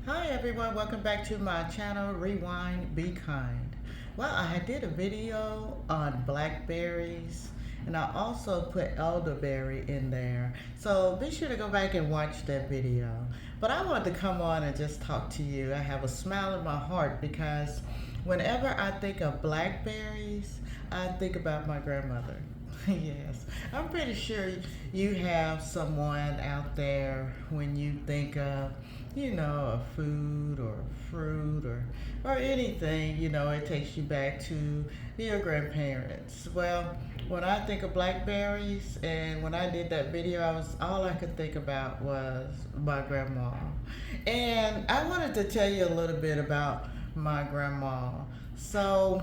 Hi everyone, welcome back to my channel, Rewind, Be Kind. Well, I did a video on blackberries and I also put elderberry in there. So be sure to go back and watch that video. But I wanted to come on and just talk to you. I have a smile in my heart because whenever I think of blackberries, I think about my grandmother. Yes, I'm pretty sure you have someone out there when you think of, a food or fruit or anything, it takes you back to your grandparents. Well, when I think of blackberries and when I did that video, all I could think about was my grandma. And I wanted to tell you a little bit about my grandma. So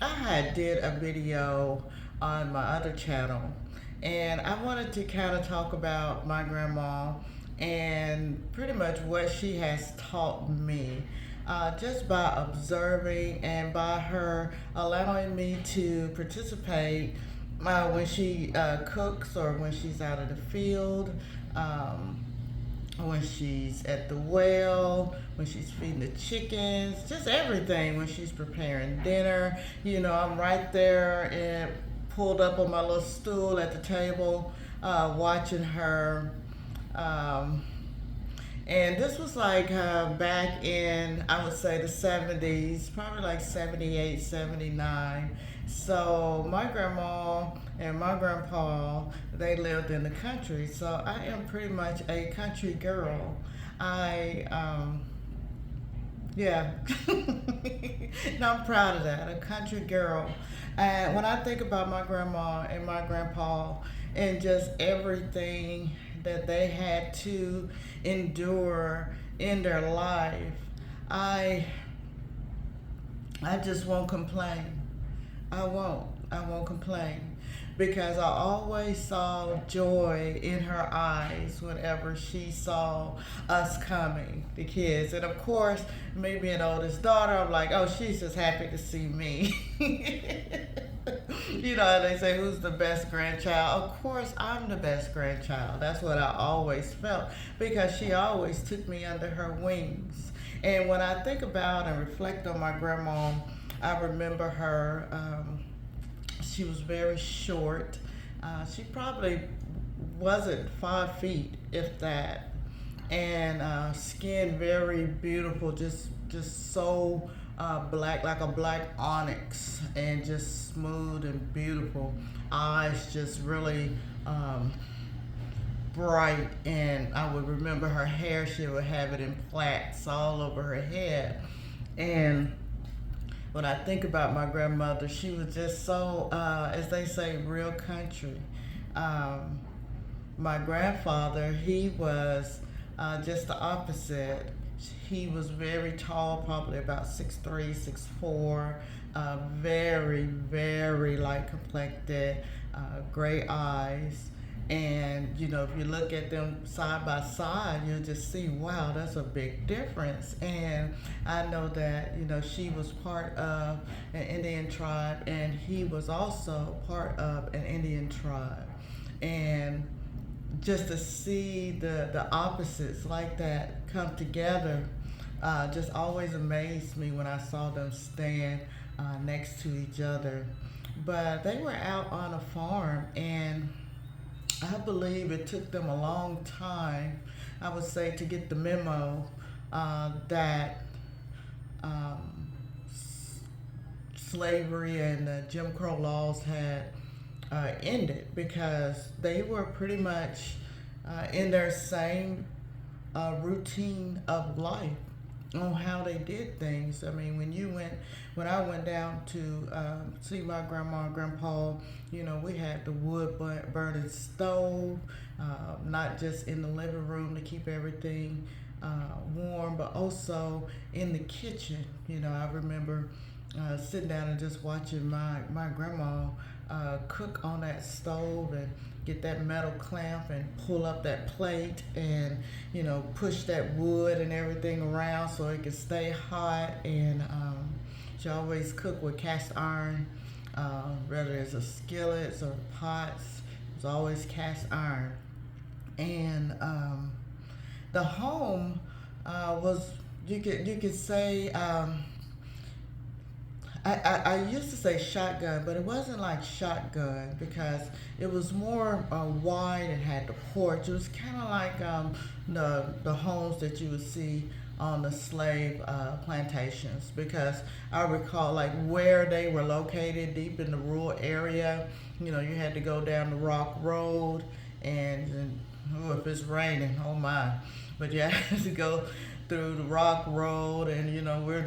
I had did a video on my other channel and I wanted to kind of talk about my grandma and pretty much what she has taught me, just by observing and by her allowing me to participate when she cooks or when she's out in the field, when she's at the well, when she's feeding the chickens, just everything, when she's preparing dinner. I'm right there and pulled up on my little stool at the table, watching her. And this was like back in, I would say, the 70's, probably like 78, 79. So my grandma and my grandpa, they lived in the country. So I am pretty much a country girl. Yeah. No, I'm proud of that, a country girl. And when I think about my grandma and my grandpa and just everything that they had to endure in their life, I I just won't complain. I won't complain because I always saw joy in her eyes whenever she saw us coming, the kids. And of course, me being oldest daughter, I'm like, oh, she's just happy to see me. They say, who's the best grandchild? Of course, I'm the best grandchild. That's what I always felt because she always took me under her wings. And when I think about and reflect on my grandma, I remember her. She was very short. She probably wasn't 5 feet, if that, and skin very beautiful, just so black, like a black onyx, and just smooth and beautiful. Eyes just really bright, and I would remember her hair. She would have it in plaits all over her head, and when I think about my grandmother, she was just so, as they say, real country. Um, my grandfather, he was just the opposite. He was very tall, probably about 6'3", 6'4", very, very light complected, gray eyes. And if you look at them side by side, you'll just see, wow, that's a big difference. And I know that she was part of an Indian tribe, and he was also part of an Indian tribe. And just to see the opposites like that come together just always amazed me when I saw them stand next to each other. But they were out on a farm, and I believe it took them a long time, I would say, to get the memo that slavery and the Jim Crow laws had ended, because they were pretty much in their same routine of life on how they did things. I mean, when I went down to see my grandma and grandpa, we had the wood burning stove, not just in the living room to keep everything warm, but also in the kitchen. I remember sitting down and just watching my grandma cook on that stove and get that metal clamp and pull up that plate and push that wood and everything around so it could stay hot. And she always cooked with cast iron, whether it's a skillets or pots. It was always cast iron. And the home was you could say I used to say shotgun, but it wasn't like shotgun because it was more wide and had the porch. It was kind of like the homes that you would see on the slave plantations, because I recall like where they were located deep in the rural area. You know, you had to go down the rock road, and oh, if it's raining, oh my! But you had to go through the rock road, and you know we're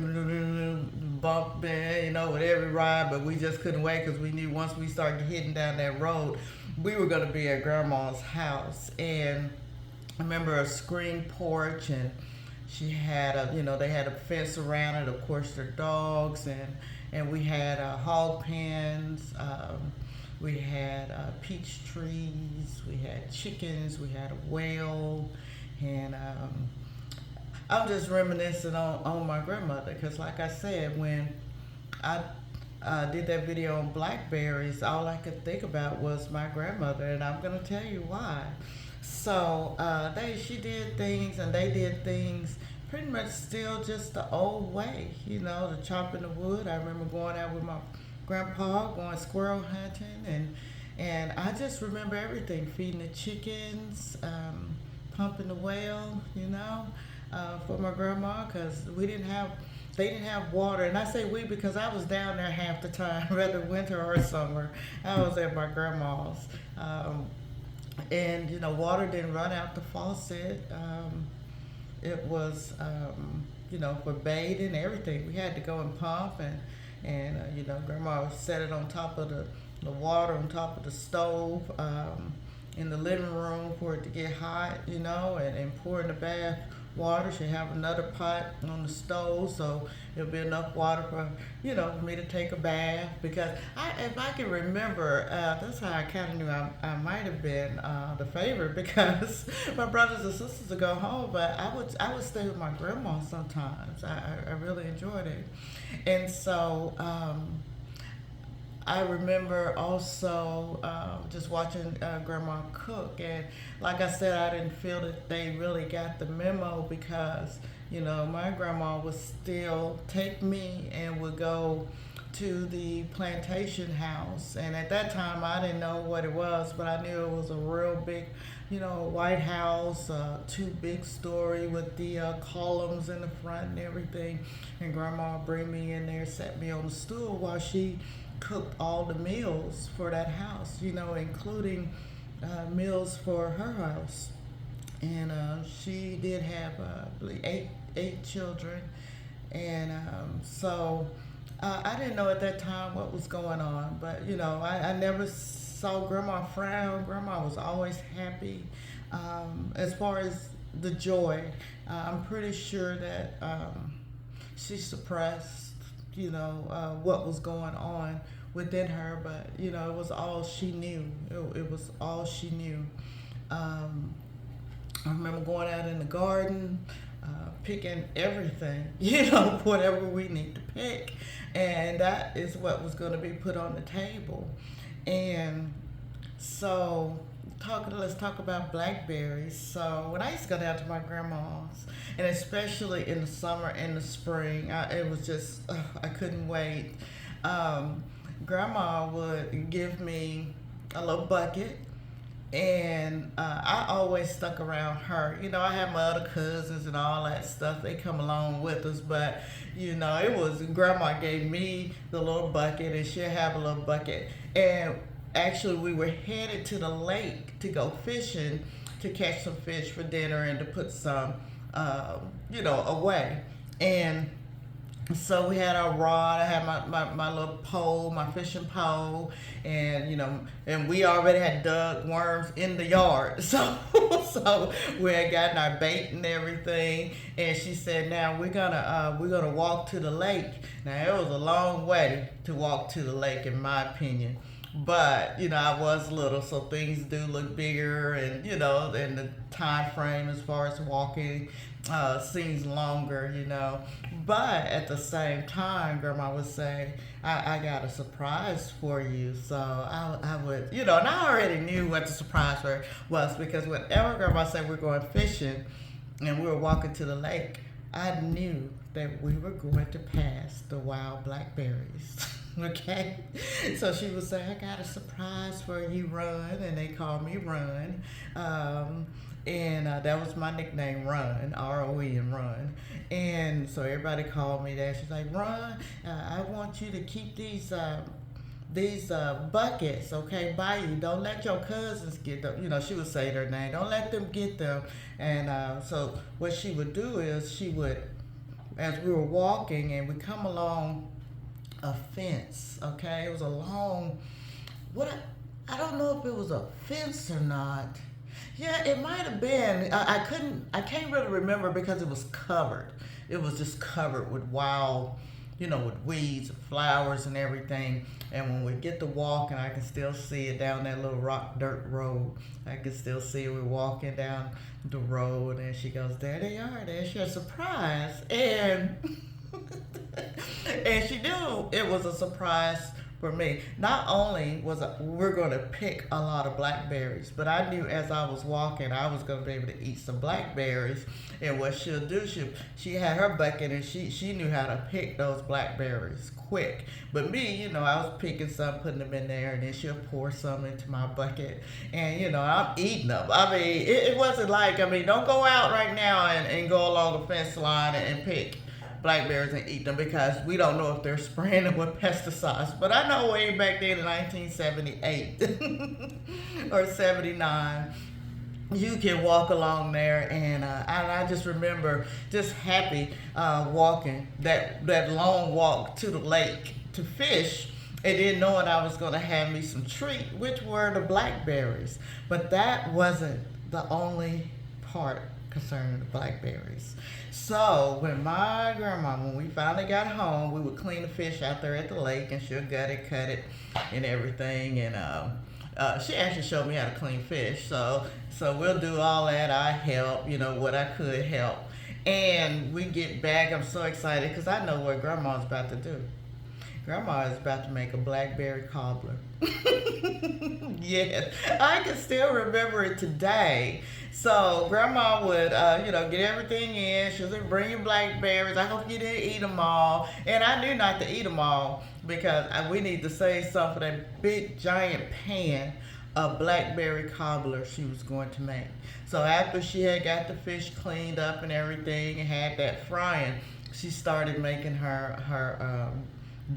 bumping, you know, with every ride, but we just couldn't wait because we knew once we started hitting down that road, we were going to be at Grandma's house. And I remember a screen porch, and she had a, you know, they had a fence around it, of course, their dogs, and we had hog pens, we had peach trees, we had chickens, we had a whale, and I'm just reminiscing on my grandmother, because like I said, when I did that video on blackberries, all I could think about was my grandmother, and I'm going to tell you why. So she did things, and they did things pretty much still just the old way, you know, the chopping the wood. I remember going out with my grandpa, going squirrel hunting, and I just remember everything, feeding the chickens, pumping the well, you know, for my grandma, because they didn't have water. And I say we because I was down there half the time, whether winter or summer. I was at my grandma's. And, you know, water didn't run out the faucet. It was, you know, for bathing, everything. We had to go and pump, and you know, Grandma would set it on top of the water, on top of the stove, in the living room for it to get hot, you know, and pour in the bath water. She'd have another pot on the stove, so there'll be enough water for, you know, for me to take a bath. Because if I can remember, that's how I kind of knew I might have been the favorite, because my brothers and sisters would go home, but I would stay with my grandma sometimes. I really enjoyed it. And so I remember also just watching Grandma cook, and like I said, I didn't feel that they really got the memo, because, you know, my grandma would still take me and would go to the plantation house, and at that time I didn't know what it was, but I knew it was a real big, you know, white house, 2 big story with the columns in the front and everything. And Grandma would bring me in there, set me on the stool while she cooked all the meals for that house, you know, including meals for her house. And she did have eight children, and so I didn't know at that time what was going on, but you know, I never saw Grandma frown. Grandma was always happy. As far as the joy, I'm pretty sure that she suppressed, you know, what was going on within her, but you know, it was all she knew. It was all she knew. I remember going out in the garden, picking everything, you know, whatever we need to pick, and that is what was going to be put on the table. And so let's talk about blackberries. So when I used to go down to my grandma's, and especially in the summer and the spring, it was just, I couldn't wait. Grandma would give me a little bucket, and I always stuck around her. You know, I had my other cousins and all that stuff. They come along with us, but you know, it was Grandma gave me the little bucket, and she'll have a little bucket. And actually, we were headed to the lake to go fishing, to catch some fish for dinner and to put some, you know, away. And so we had our rod. I had my little pole, my fishing pole, and you know, and we already had dug worms in the yard. So we had gotten our bait and everything. And she said, "Now we're gonna walk to the lake." Now it was a long way to walk to the lake, in my opinion. But you know, I was little, so things do look bigger, and you know, and the time frame as far as walking seems longer, you know. But at the same time, Grandma would say, I got a surprise for you. So I would, you know, and I already knew what the surprise was, because whenever Grandma said we're going fishing and we were walking to the lake, I knew that we were going to pass the wild blackberries. Okay, so she would say, "I got a surprise for you, Run," and they called me Run, and that was my nickname, Run, Ron, Run, and so everybody called me that. She's like, "Run, I want you to keep these buckets, okay, by you. Don't let your cousins get them." She would say their name. Don't let them get them. And so what she would do is she would, as we were walking and we come along a fence, okay, it was a long, I don't know if it was a fence or not. Yeah, it might have been. I can't really remember because it was covered. It was just covered with wild, with weeds, flowers, and everything. And when we get to walking, I can still see it down that little rock dirt road. I can still see it. We're walking down the road, and she goes, "There they are. There's your surprise." And and she knew it was a surprise for me. Not only we're going to pick a lot of blackberries, but I knew as I was walking, I was going to be able to eat some blackberries. And what she'll do, she had her bucket, and she knew how to pick those blackberries quick. But me, I was picking some, putting them in there, and then she'll pour some into my bucket, and I'm eating them. I mean, it wasn't like, don't go out right now and go along a fence line and pick blackberries and eat them, because we don't know if they're spraying them with pesticides. But I know way back then in 1978 or 79, you can walk along there, and I just remember just happy walking that long walk to the lake to fish, and then knowing I was going to have me some treat, which were the blackberries. But that wasn't the only part concerning the blackberries. So when we finally got home, we would clean the fish out there at the lake, and she'll gut it, cut it, and everything. And she actually showed me how to clean fish. So we'll do all that. I help, what I could help. And we get back. I'm so excited because I know what Grandma's about to do. Grandma is about to make a blackberry cobbler. Yes, I can still remember it today. So Grandma would, get everything in. She was like, "Bring your blackberries. I hope you didn't eat them all." And I knew not to eat them all because we need to save some for that big giant pan of blackberry cobbler she was going to make. So after she had got the fish cleaned up and everything and had that frying, she started making her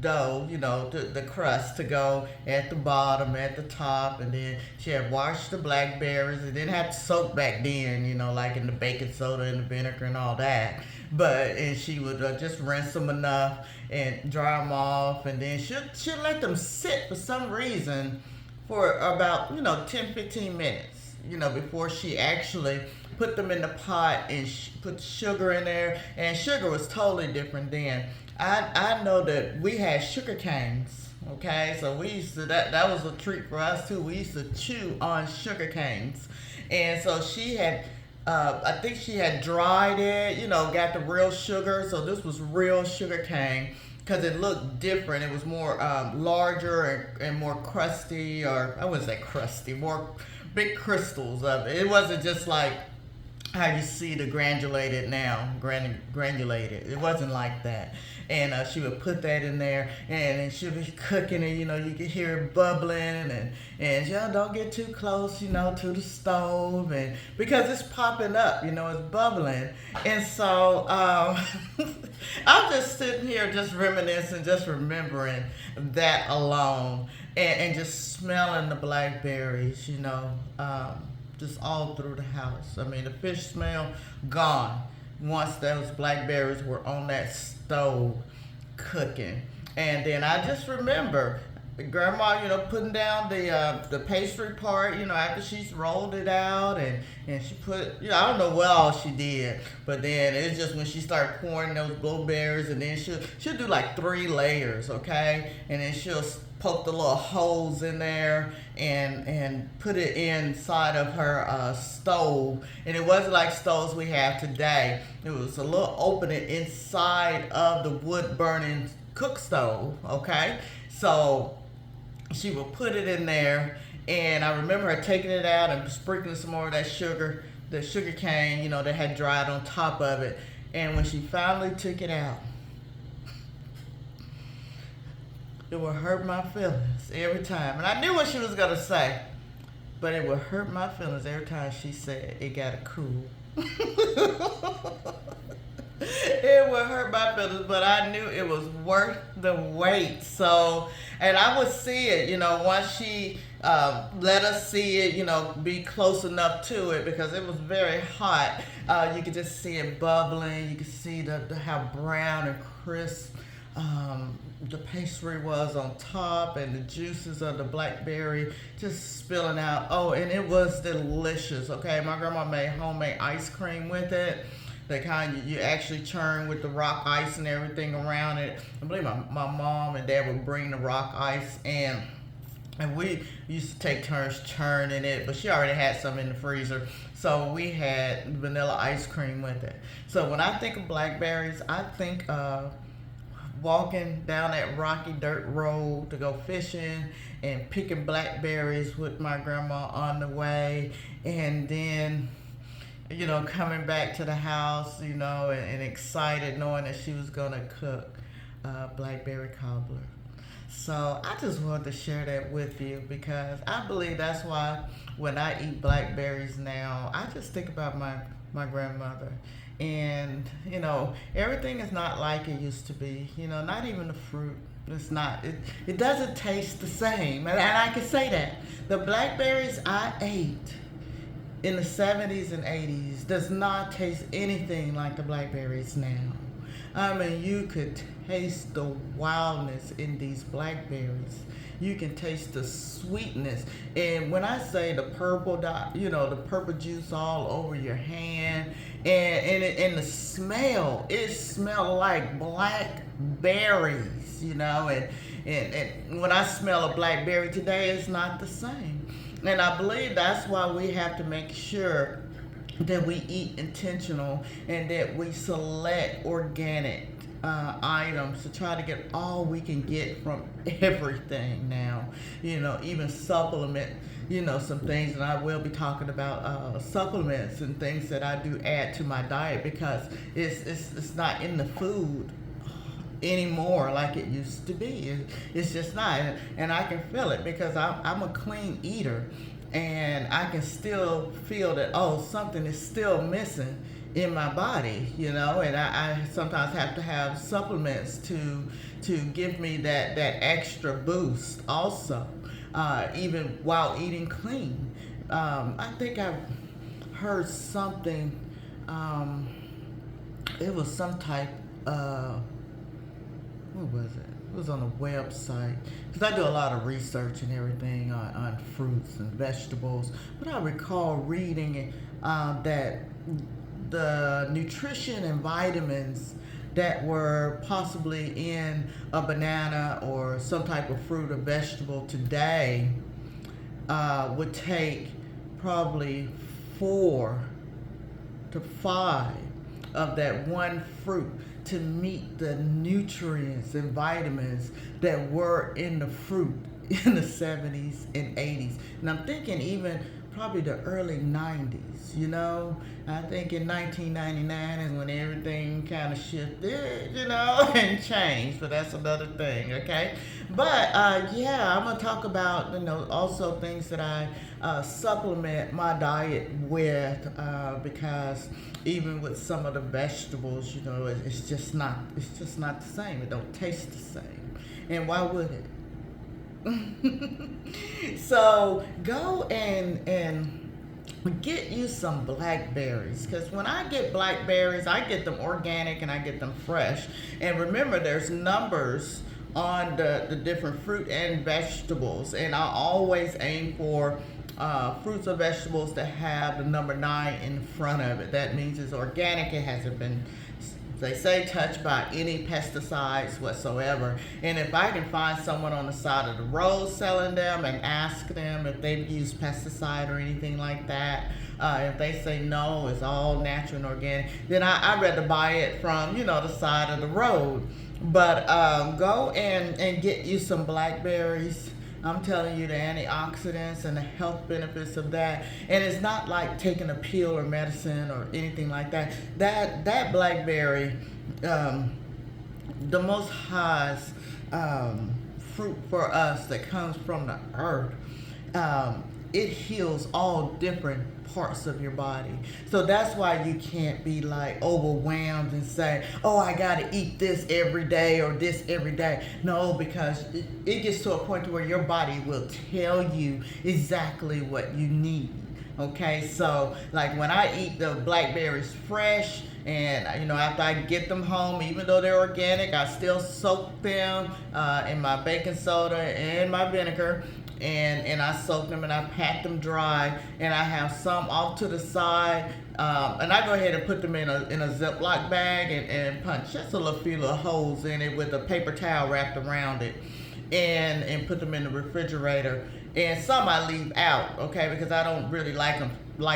dough, the crust to go at the bottom, at the top, and then she had washed the blackberries. It didn't have to soak back then, like in the baking soda and the vinegar and all that. And she would just rinse them enough and dry them off, and then she'll let them sit for some reason for about 10-15 minutes, before she actually put them in the pot and put sugar in there. And sugar was totally different then. I know that we had sugar canes, okay? So we used to, that was a treat for us too. We used to chew on sugar canes. And so she had, I think she had dried it, got the real sugar. So this was real sugar cane because it looked different. It was more larger and more crusty, or I wouldn't say crusty, more big crystals of it. It wasn't just like how you see the granulated now, granulated. It wasn't like that. And she would put that in there, and she would be cooking it. You could hear it bubbling, and don't get too close, to the stove, and because it's popping up, it's bubbling. And so I'm just sitting here, just reminiscing, just remembering that alone, and just smelling the blackberries, just all through the house. The fish smell gone once those blackberries were on that stove cooking. And then I just remember Grandma, putting down the pastry part, after she's rolled it out, and she put, I don't know what all she did, but then it's just when she started pouring those blueberries, and then she'll do like 3 layers, okay, and then she'll poke the little holes in there and put it inside of her stove. And it wasn't like stoves we have today. It was a little opening inside of the wood burning cook stove, okay? So she would put it in there, and I remember her taking it out and sprinkling some more of that sugar, the sugar cane, that had dried on top of it. And when she finally took it out, it would hurt my feelings every time. And I knew what she was going to say, but it would hurt my feelings every time she said it got to cool. It would hurt my feelings, but I knew it was worth the wait. So, and I would see it, once she let us see it, be close enough to it, because it was very hot. You could just see it bubbling. You could see how brown and crisp the pastry was on top, and the juices of the blackberry just spilling out. Oh, and it was delicious. Okay, my grandma made homemade ice cream with it. The kind you actually churn with the rock ice and everything around it. I believe my mom and dad would bring the rock ice, and we used to take turns churning it, but she already had some in the freezer. So we had vanilla ice cream with it. So when I think of blackberries, I think of walking down that rocky dirt road to go fishing and picking blackberries with my grandma on the way, and then coming back to the house, and excited knowing that she was gonna cook blackberry cobbler. So I just wanted to share that with you, because I believe that's why when I eat blackberries now, I just think about my grandmother. And everything is not like it used to be. Not even the fruit. It's not. It doesn't taste the same, and I can say that the blackberries I ate in the 70's and 80's does not taste anything like the blackberries now. I mean, you could taste the wildness in these blackberries. You can taste the sweetness. And when I say the purple dot, the purple juice all over your hand, and the smell, it smelled like blackberries, and when I smell a blackberry today, it's not the same. And I believe that's why we have to make sure that we eat intentional and that we select organic items to try to get all we can get from everything now. Even supplement, some things, and I will be talking about supplements and things that I do add to my diet, because it's not in the food anymore like it used to be. It's just not, and I can feel it, because I'm a clean eater, and I can still feel that something is still missing in my body, and I sometimes have to have supplements to give me that extra boost also, even while eating clean. I think I've heard something, it was some type what was it? It was on a website, because I do a lot of research and everything on fruits and vegetables. But I recall reading that the nutrition and vitamins that were possibly in a banana or some type of fruit or vegetable today would take probably 4 to 5 of that one fruit to meet the nutrients and vitamins that were in the fruit in the 70's and 80's. And I'm thinking even probably the early 90's, I think in 1999 is when everything kind of shifted, and changed, but that's another thing, okay? But I'm gonna talk about, also things that I supplement my diet with, because even with some of the vegetables, it's just not the same. It don't taste the same, and why would it? So go and get you some blackberries, because when I get blackberries, I get them organic and I get them fresh. And remember, there's numbers on the different fruit and vegetables, and I always aim for fruits or vegetables that have the number 9 in front of it. That means it's organic. It hasn't been, they say, touched by any pesticides whatsoever. And if I can find someone on the side of the road selling them and ask them if they've used pesticide or anything like that, if they say no, it's all natural and organic, then I'd rather buy it from, the side of the road. But go and get you some blackberries. I'm telling you the antioxidants and the health benefits of that. And it's not like taking a pill or medicine or anything like that. That blackberry, the most highest fruit for us that comes from the earth, it heals all different parts of your body. So that's why you can't be like overwhelmed and say, oh, I gotta eat this every day or this every day. No, because it gets to a point where your body will tell you exactly what you need. Okay, so like when I eat the blackberries fresh, and after I get them home, even though they're organic, I still soak them in my baking soda and my vinegar, and I soak them and I pat them dry, and I have some off to the side, and I go ahead and put them in a Ziploc bag and punch just a few little holes in it with a paper towel wrapped around it, and put them in the refrigerator. And some I leave out, okay, because I don't really like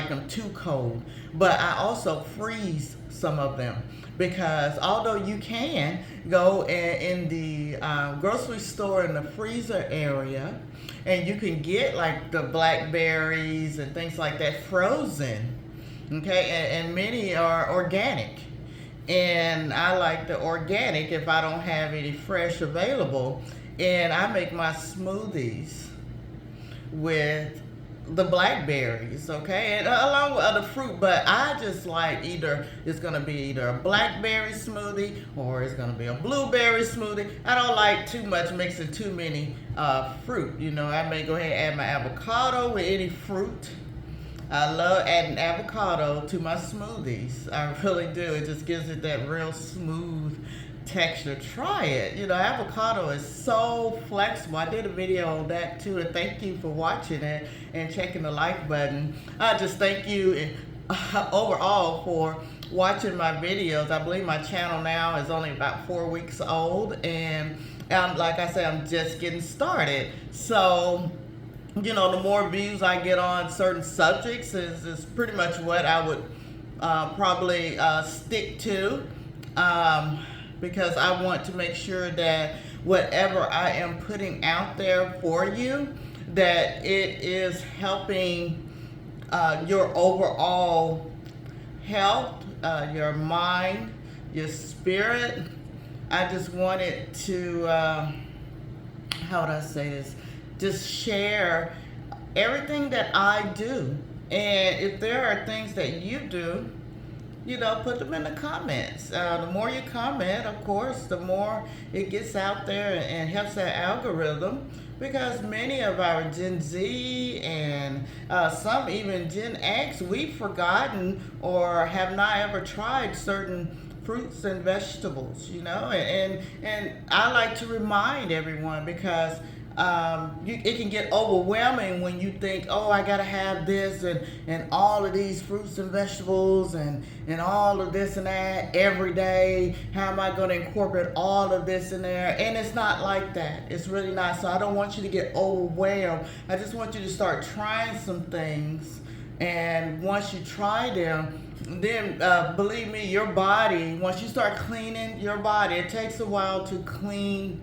them too cold. But I also freeze some of them, because although you can go in the grocery store in the freezer area, and you can get like the blackberries and things like that frozen, okay, and many are organic. And I like the organic if I don't have any fresh available, and I make my smoothies with the blackberries, okay, and along with other fruit. But I just like it's gonna be either a blackberry smoothie or it's gonna be a blueberry smoothie. I don't like too much mixing too many fruit. I may go ahead and add my avocado with any fruit. I love adding avocado to my smoothies. I really do. It just gives it that real smooth texture. Try it. Avocado is so flexible. I did a video on that too, and thank you for watching it and checking the like button. I just thank you overall for watching my videos. I believe my channel now is only about 4 weeks old, and like I said, I'm just getting started. So the more views I get on certain subjects is pretty much what I would probably stick to, because I want to make sure that whatever I am putting out there for you, that it is helping your overall health, your mind, your spirit. I just wanted to, how would I say this? Just share everything that I do. And if there are things that you do, put them in the comments. The more you comment, of course, the more it gets out there and helps that algorithm, because many of our Gen Z and some even Gen X, we've forgotten or have not ever tried certain fruits and vegetables, and I like to remind everyone, because it can get overwhelming when you think, oh, I gotta have this and all of these fruits and vegetables and all of this and that every day. How am I gonna incorporate all of this in there? And it's not like that. It's really not. So I don't want you to get overwhelmed. I just want you to start trying some things, and once you try them, then believe me, your body, once you start cleaning your body, it takes a while to clean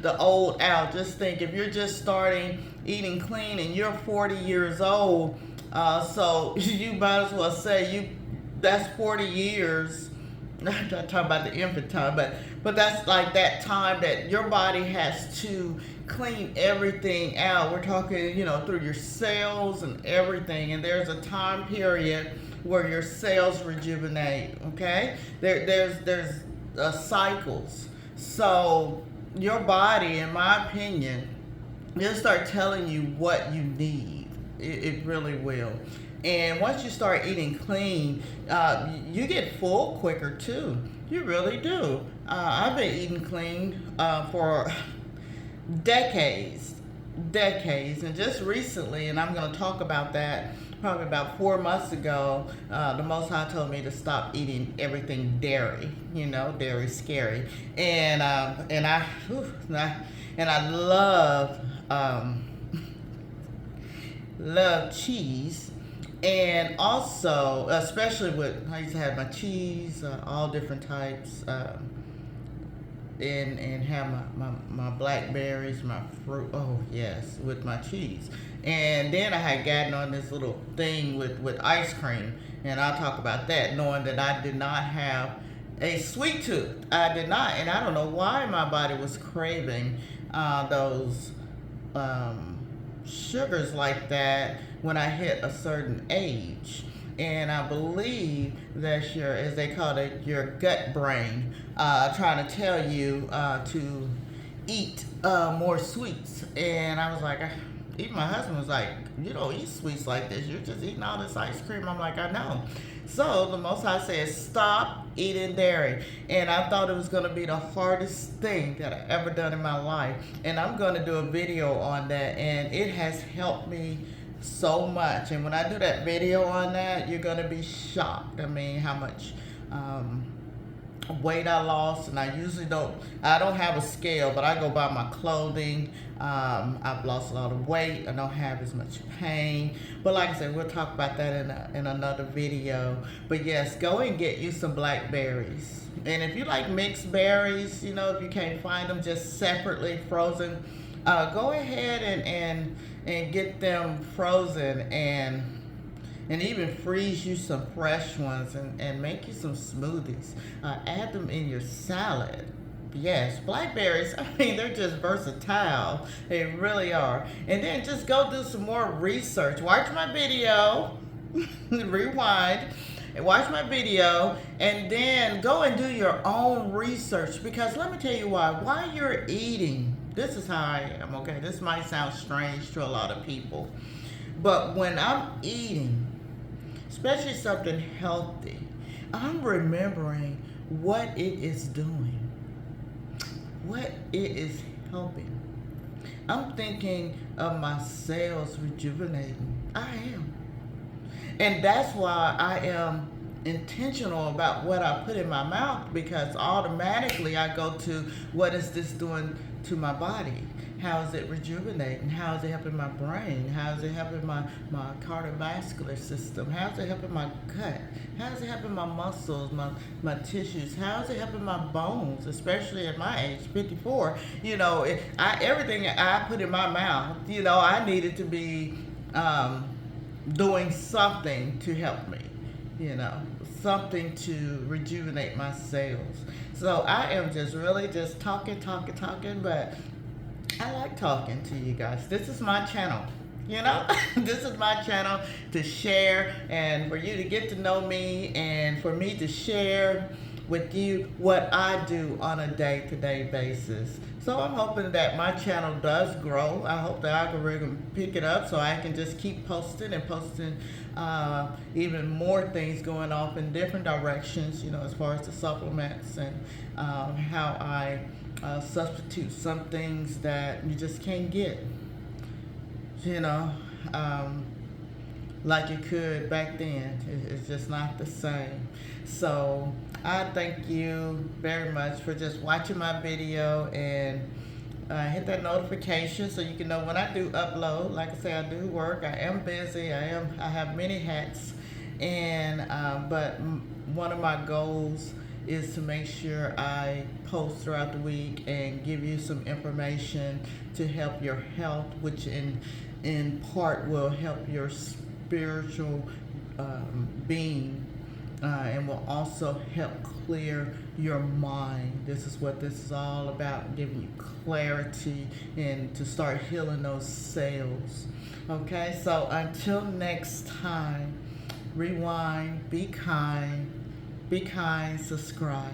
the old out. Just think, if you're just starting eating clean and you're 40 years old, so you might as well say that's 40 years. I'm not talking about the infant time, but that's like that time that your body has to clean everything out. We're talking, through your cells and everything, and there's a time period where your cells rejuvenate. Okay, there's cycles. So your body, in my opinion, it'll start telling you what you need. It really will. And once you start eating clean, you get full quicker too. You really do. I've been eating clean for decades, and just recently, and I'm going to talk about that, probably about 4 months ago, the Most High told me to stop eating everything dairy. Dairy's scary, and I love cheese, and also especially I used to have my cheese, all different types. and have my blackberries, my fruit. Oh yes, with my cheese. And then I had gotten on this little thing with ice cream, and I'll talk about that, knowing that I did not have a sweet tooth. I did not, and I don't know why my body was craving those sugars like that when I hit a certain age. And I believe that's your, as they call it, your gut brain trying to tell you to eat more sweets. And I was like, even my husband was like, you don't eat sweets like this. You're just eating all this ice cream. I'm like, I know. So the Most High said, stop eating dairy. And I thought it was going to be the hardest thing that I ever done in my life. And I'm going to do a video on that. And it has helped me so much. And when I do that video on that, you're going to be shocked. I mean, how much weight I lost. And I don't have a scale, but I go by my clothing. I've lost a lot of weight. I don't have as much pain. But like I said, we'll talk about that in another video. But yes, go and get you some blackberries. And if you like mixed berries, you know, if you can't find them just separately frozen, go ahead and get them frozen and even freeze you some fresh ones and make you some smoothies. Add them in your salad. Yes, blackberries, I mean, they're just versatile. They really are. And then just go do some more research. Watch my video, rewind, and watch my video, and then go and do your own research. Because let me tell you why. While you're eating, this is how I am, okay? This might sound strange to a lot of people. But when I'm eating, especially something healthy, I'm remembering what it is doing, what it is helping. I'm thinking of my cells rejuvenating. I am. And that's why I am intentional about what I put in my mouth, because automatically I go to, what is this doing to my body? How is it rejuvenating? How is it helping my brain? How is it helping my cardiovascular system? How is it helping my gut? How is it helping my muscles, my tissues? How is it helping my bones, especially at my age, 54? You know, everything I put in my mouth, you know, I needed to be doing something to help me, you know, something to rejuvenate my cells. So I am just really just talking, but I like talking to you guys. This is my channel, you know. This is my channel to share and for you to get to know me and for me to share with you what I do on a day-to-day basis. So I'm hoping that my channel does grow. I hope the algorithm pick it up so I can just keep posting even more things going off in different directions, you know, as far as the supplements and how I substitute some things that you just can't get, you know, like you could back then. It's just not the same. So I thank you very much for just watching my video, and hit that notification so you can know when I do upload. Like I say, I do work. I am busy. I have many hats, and but one of my goals is to make sure I post throughout the week and give you some information to help your health, which in part will help your spiritual being, and will also help clear your mind. This is what this is all about, giving you clarity and to start healing those cells. Okay, so until next time, rewind, be kind, subscribe.